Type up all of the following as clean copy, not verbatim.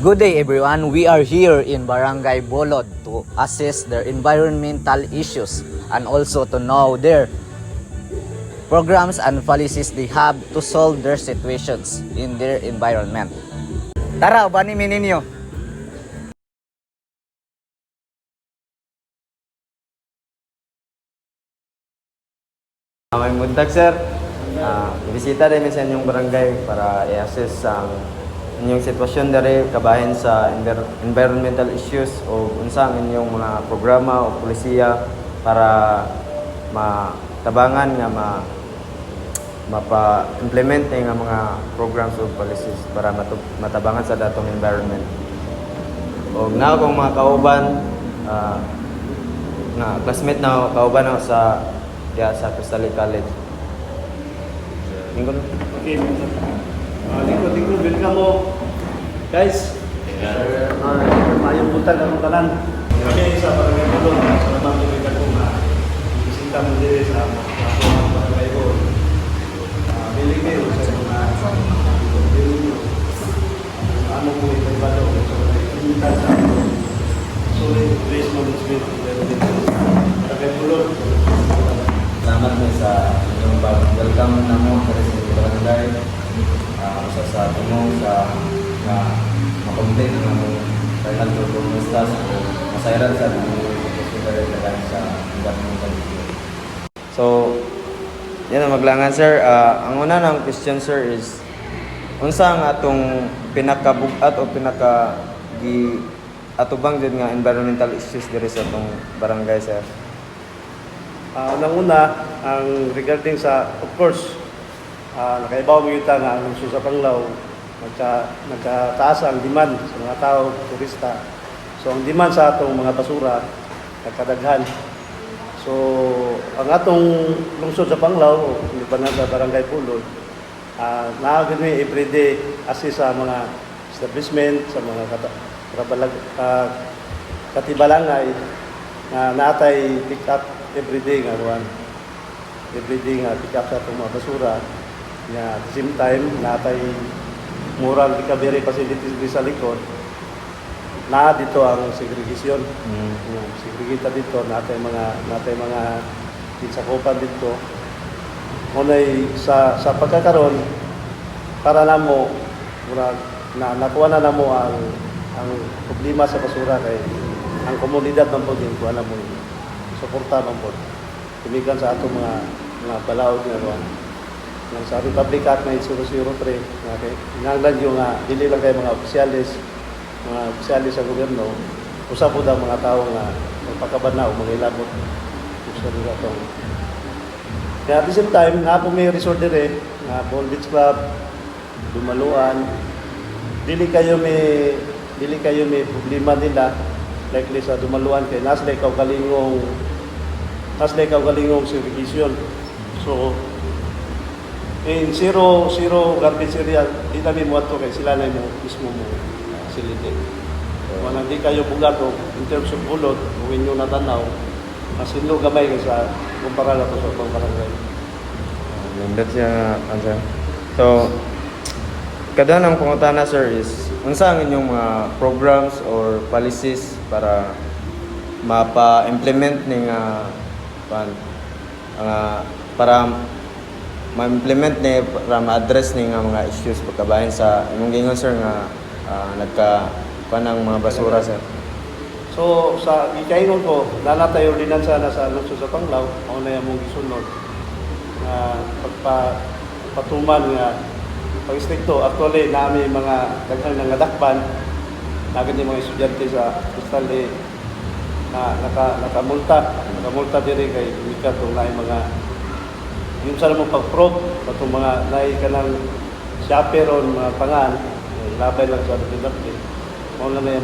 Good day everyone, we are here in Barangay Bolod to assess their environmental issues and also to know their programs and policies they have to solve their situations in their environment. Tara, banimin ninyo! May mundag sir, bisita rin sa inyong barangay para i-assess ang inyong sitwasyon dari kabahin sa environmental issues o unsa ang inyong mga programa o polisiya para matabangan nga mapa-implement nga mga programs o policies para matabangan sa datong environment. O nga akong mga kauban nga classmate na kauban ako sa Crystal Lake College. Tingkol. Okay, tingkol, welcome mo. Guys, mayong buntag ang tanan. Kami sa barangay Bolod, salamat kami kung bisita mo din sa barangay Bolod. Biligay sa mga ano po ito ba daw? Sa solid waste management barangay Bolod. Salamat mo sa inyong welcome na mo sa barangay. Usa sa tumong sa makomplete na mo final performance task o masayran sa inyong sa environmental. So, yan ang maglangan sir. Ang una ng question sir is unsa ang atong pinakabugat o atubang jud nga environmental issues diri sa atong barangay sir? Unang-una, ang regarding sa, of course, nakaibaw mo kita nga ang lungsod sa Panglao, nagkataas ang demand sa mga tao, turista. So, ang demand sa atong mga basura, nagkadaghan. So, ang atong lungsod sa Panglao, hindi pa na sa Barangay Bolod, naagad may everyday assist sa mga establishment, sa mga katibalangay, na natay pick up everyday nga ruan. Everyday nga pick up sa itong mga basura. At the same time, natay moral recovery facilities sa likod. Na dito ang segregation. Segregata dito, natay mga kinsakupan dito. Ngunay sa pagkakaroon, para namo nakuha na namo ang problema sa basura kay ang komunidad ng po din kuha na mo suporta ng po. Tumigan sa ato mga balaod nga ruan. Nang sa Republic Act 9003, okay, hinanglan yung dili lang kay mga opisyalis sa gobyerno, usa po daw mga tao nga magpakabana o mga ilabot. Gusto nila itong. Kaya at the same time, nga po may resort dire, nga Ball Beach Club, Dumaluan, dili kayo may problema nila likely sa Dumaluan kay naslay kaw galingong segregation. So in zero garbage area di kami mo ato kay sila na mo mismo mo facility. Wala di kayo bugato in terms of bulod kung inyo natanaw mas inlo gamay sa kumpara na to sa ibang barangay. That's yung answer. So, kada ng pangutana sir is unsa ang inyong mga programs or policies para mapa-implement ning para ma-implement ni para ma-address ning mga issues pagkabahin sa imong gingon sir nga nagka mga basura sir. So sa ikaingon ko nanatay ordinansa na sa lungsod sa Panglao mao na imong gisunod nga pagpatuman nga pag-stricto. Actually, namin mga daghang nangadakpan, nagad yung mga estudyante sa Crystal Lake na nakamulta diri kay Mika itong naay mga yung sana mo pag-prove itong mga naay ka ng chaperon, mga pangan, labay lang sa ating mao na yung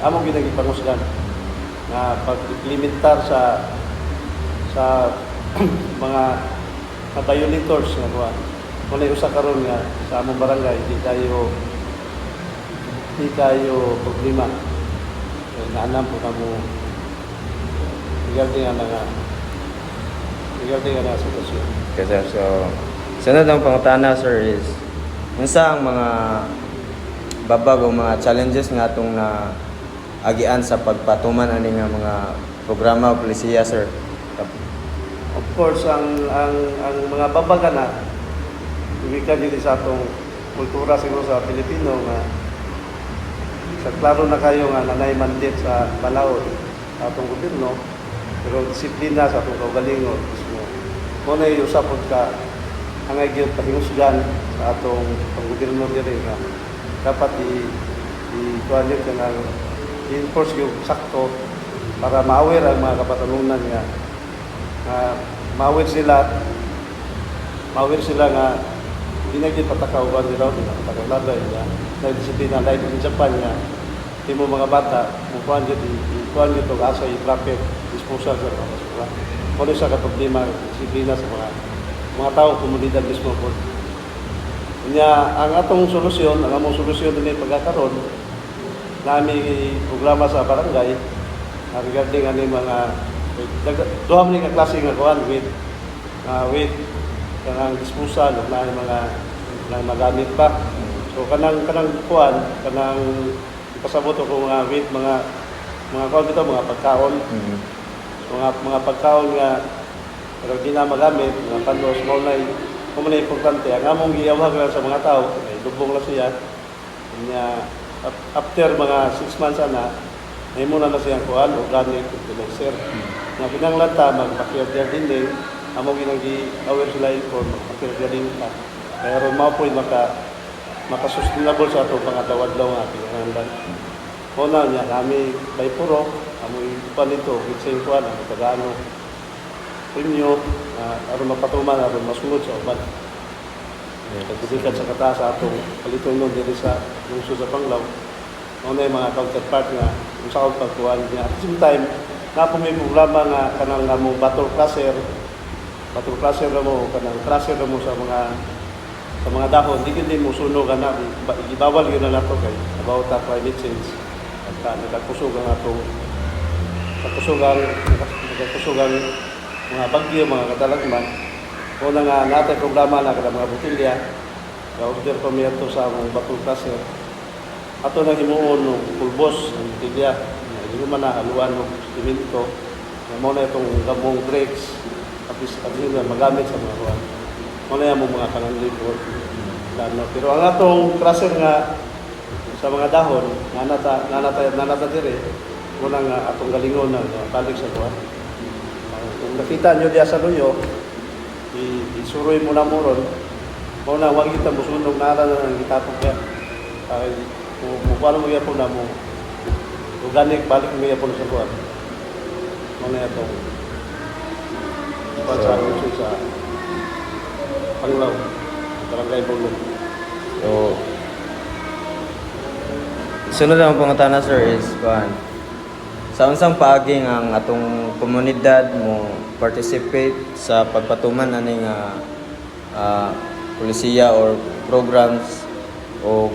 among ginagipangusgan na pag-implementar sa mga violators nga kuha. Kung usa karon nga sa among barangay di kayo problema. Naanam po kamo regarding nga sitwasyon. Okay sir, so sunod ang pangutana sir is unsa ang mga babag o mga challenges nga atong na agian sa pagpatuman ani nga mga programa o polisiya, sir? Of course, ang mga babaga na ibigan dito sa atong kultura siguro sa Pilipino nga sa klaro na kayo nga nanay mandate sa balaod sa atong gobyerno, pero disiplina sa atong kaugalingon mismo. Muna yung usapod ka hangay gyud pahingusgan sa atong panggobyerno diri nga dapat i-kuan yun ka i-enforce yung sakto para ma-aware ang mga kapatalunan nga ma-aware sila nga hindi na gyud patakawan nila hindi na patakawlagay nga dahil disiplina dahil in Japan nga timo mga bata kuan gyud og asa i-proper disposal sa mga basura. Kung sa problema disiplina sa mga tao komunidad mismo po. Nya ang atong solusyon, ang among solusyon dinhi pagkakaron nami programa sa barangay regarding ani mga duha man ka klase nga kuan with kanang disposal ug naay mga nang magamit pa. So kanang kuan kanang ipasabot ko mga with mga kuan bitaw mga pagkaon. Mga pagkaon nga pero di na magamit, mga panos mo na importante. Ang among giyawag sa mga tao, ay lubong na siya. Kanya, after mga 6 months na, may muna na siyang kuhan, organic fertilizer. Nga pinanglanta, mag-backyard gardening, among ginang-aware sila inform, mag-backyard gardening ka. Kaya ron mo po makasustainable sa ito, pangatawad-law nga, pinangalan. Una niya, kami by puro, amoy pa nito, gitsing kuhan, ang Tagano, Pinyo, aron mapatuman, aron masunod sa uban. Pagkubikat sa kata sa atong palitong nun diri sa lungsod sa Panglao. Ano yung mga counterpart nga, kung sa akong pagkuhan niya. At the same time, na may programa nga kanang nga mo battle crusher na mo, kanang crusher na mo sa mga dahon. Hindi mo sunog na, ibawal yun na nato kay about climate change. At nagkakusog ang atong nagkakusog mga bagyo, mga katalagman. Una nga natin programa na kada mga butilya, ga-order pa miya ito sa mga battle crusher. Ato na himuon ng pulbos ng butilya. Hindi man na haluan ng simento. Muna itong gamong brakes. At least na magamit sa mga kuwan. Muna yung mga kananglipod. Pero ang atong crusher nga sa mga dahon, nanata dire, muna nga atong galingon na balik sa kuwan. Kung nakita nyo diya sa luyo, isuroy mo na mo ron. Muna, huwag kita musunog na ala na ng itapong kaya. Kung paano mo yan po na mo, organic, balik mo yan po sa kuwan. Muna yan itong sa Panglao, Barangay Bulong. So, sunod ang pangutana, sir, is sa unsang paagi ang atong komunidad mo participate sa pagpatuman ani nga polisiya or programs o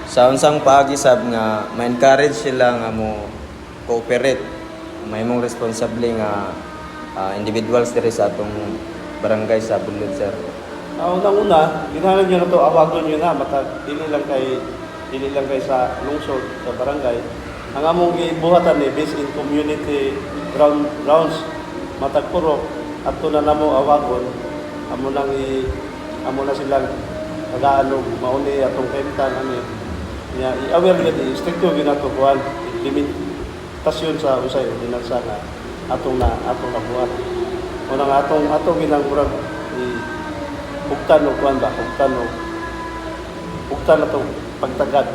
sa unsang paagi sab nga ma-encourage sila nga mo cooperate may mong responsable nga individuals diri sa atong barangay sa Bulod, sir. Unang-una, ginahan nyo na ito, awagon nyo na, matag dili lang kay sa lungsod, sa barangay. Ang among gibuhatan ni based in community grounds matag puro adto na namo awagon amo na silang pag-aanog mauni atong kaitan ani niya i-aware gid stricto ginato kuan limitasyon sa usay ordinansa nga atong nabuhat unang atong ginagurag hugtan o kuan ba hugtan atong pagtagad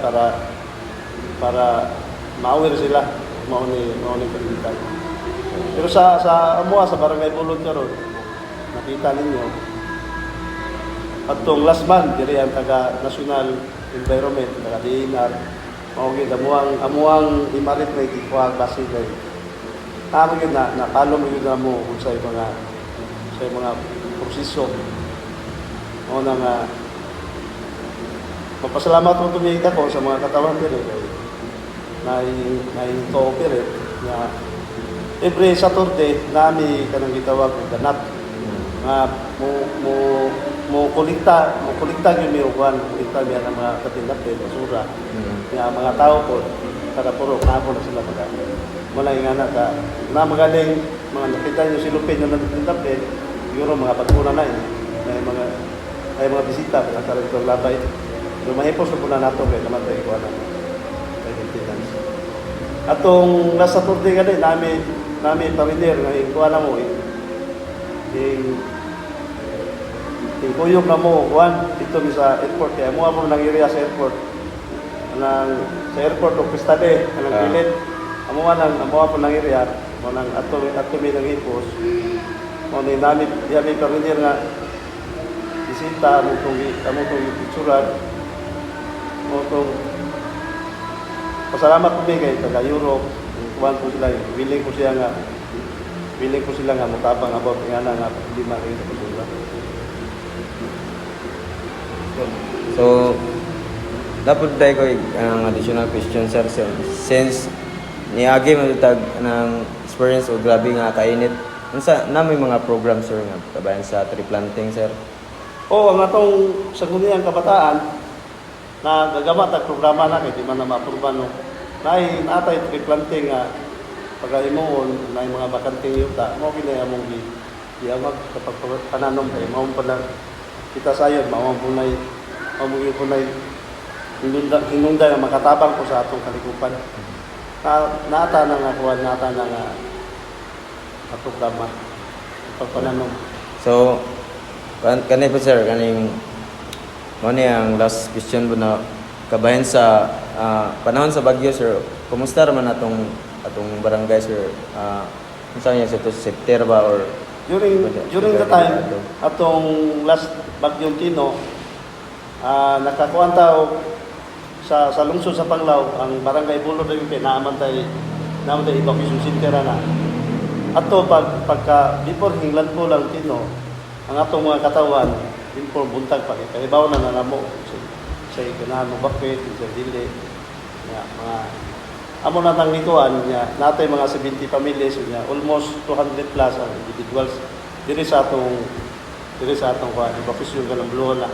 para ma-aware sila mauni kagitan. Pero sa sa Barangay Bulod karon nakita ninyo atong last month diri ang taga National Environment taga DNR mao gyud amuang imarit na ikuha base kay tama gyud na follow mo gyud mo sa mga proseso mo na nga magpasalamat mo tumingin ko sa mga katawan diri na cooperate nga every Saturday nami kanang gitawag og ganap nga mo mo kolekta gyud mi uban, kolekta mi ang mga katindape, basura. Nga mga tao po kada puro kapo na sila mga wala nga na ka na magaling mga nakita niyo si Lupin na nagtindape, siguro mga pagkuna na yun. May mga bisita mga talagang labay. Pero mahipos na po na nato kay namatay ko na maintenance. Atong last Saturday gani nami pamilyer nga ikuha na mo kuyog na mo kuan dito mi sa airport kaya mo amo nang area sa airport sa airport o Cristale kanang pilit amo po nang area mo nang ato mi nang ipos mo ni nami pamilyer nga bisita amo tong itsura mo tong pasalamat ko kay taga Europe kuan ko sila willing ko sila nga mutabang about nga nga lima rin sa pagdula. So, dapat tayo ko ang additional question, sir. Since niagi matutag ng experience o grabe nga kainit, unsa na may mga program, sir, nga kabayan sa tree planting, sir? Ang atong sangguniang kabataan na gagamat ang programa na kay di man na ma-approve no. Natay tree planting nga pagaimuon na mga bakanting yuta mo kinay among giamag kapag kananom kay mao pala kita sayon mao punay hinungdan nga makatabang ko sa atong kalikupan. Nata na nga kuwan nata na nga programa pagpananom. So, kanay po, sir, kaning mo ni ang last question po na kabayan sa panahon sa Bagyo, sir. Kumusta naman atong barangay, sir? Unsa niya sa September ba or during the time atong last Bagyong Tino nakakuan tao sa lungsod sa Panglao ang barangay Bulod ay naamantay evacuation center na. Ato pagka before hinglan po lang Tino ang atong mga katawan before buntag pa kay ibaw na namo sa ganahan mo bakit sa dili mga amo na tang nikuan niya natay mga 70 families niya almost 200 plus ang individuals diri sa atong evacuation kanang bluhon na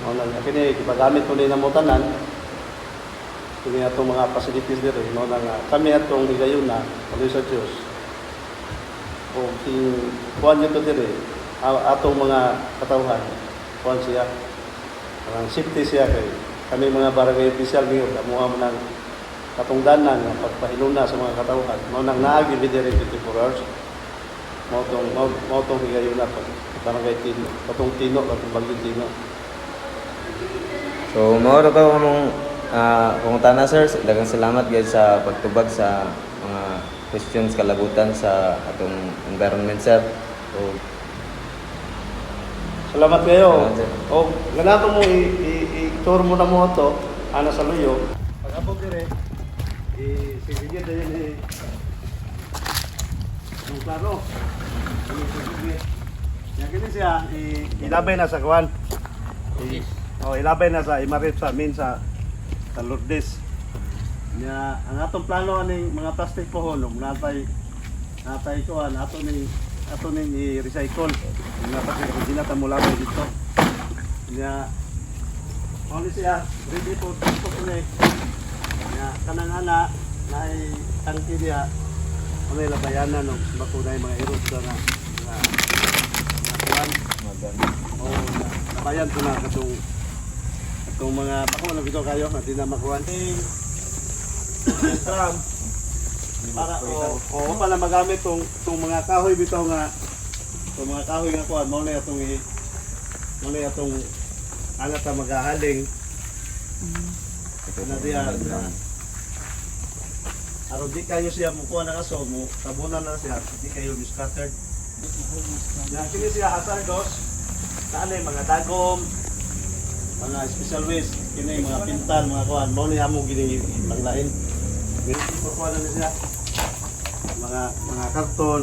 wala kini gipagamit ko na mo tanan kini atong mga facilities diri no nga kami atong higayon na pagay sa Dios o kuan nito diri atong mga katawhan kuan siya ang safety siya kay kami mga barangay official ngayon amuha mo ng katungdanan ng pagpahiluna sa mga katawhan mao nang naagi diri 24 hours mao tong higayon na barangay Tino katong Tino katong Bagyong Tino. So, mao ra to among pangutana, sir. Daghang salamat guys sa pagtubag sa mga questions kalabutan sa atong environment, sir. So, salamat kayo. Salamat, sir. O ganato mo i-tour mo na mo to ana sa luyo. Pag abot dire sige din yung klaro. Kini siya ilabay na sa kuan. Ilabay na sa imarip sa Lourdes. Ang atong plano aning mga plastic pohon natay kuan ato ning i-recycle. Natay ginata mo labay dito. Ano siya ready for disposal kanang ana nay tangki dia ano labayanan no matunay mga erosion na kuan nabayan ko na katong mga pako na bitaw kayo na di na makuan tram para para magamit tong mga kahoy bitaw nga tong mga kahoy nga kuan mo na atong angat ta magahaling na diya aron di kayo siya mukuha na kaso mo tabunan na siya di kayo scattered na kini siya hazardous naanay mga dagom mga special waste kini mga pintal mga kuan mo ni amo gini panglain gini kuha na siya mga karton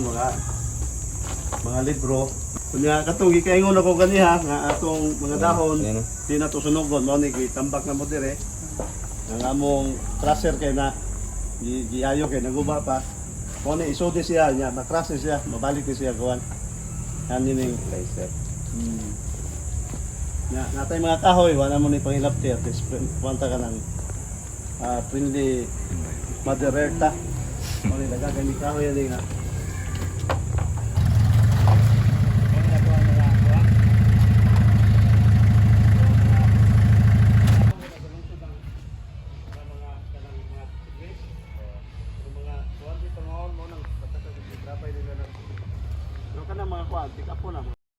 mga libro kunya katong gikaingon ako ganiha nga atong mga dahon di na to sunugon mo ni gitambak na mo dire ang among crusher kay na giayo kay naguba pa mo ni isode siya nya makrusher siya mabalik ni siya kuan ani ning laser Natay mga kahoy, wala mo ni pangilapti at least pumunta ka ng friendly Mother Earth. Ano yung nagagani kahoy yan nga. Mga kuwan, pick up po na.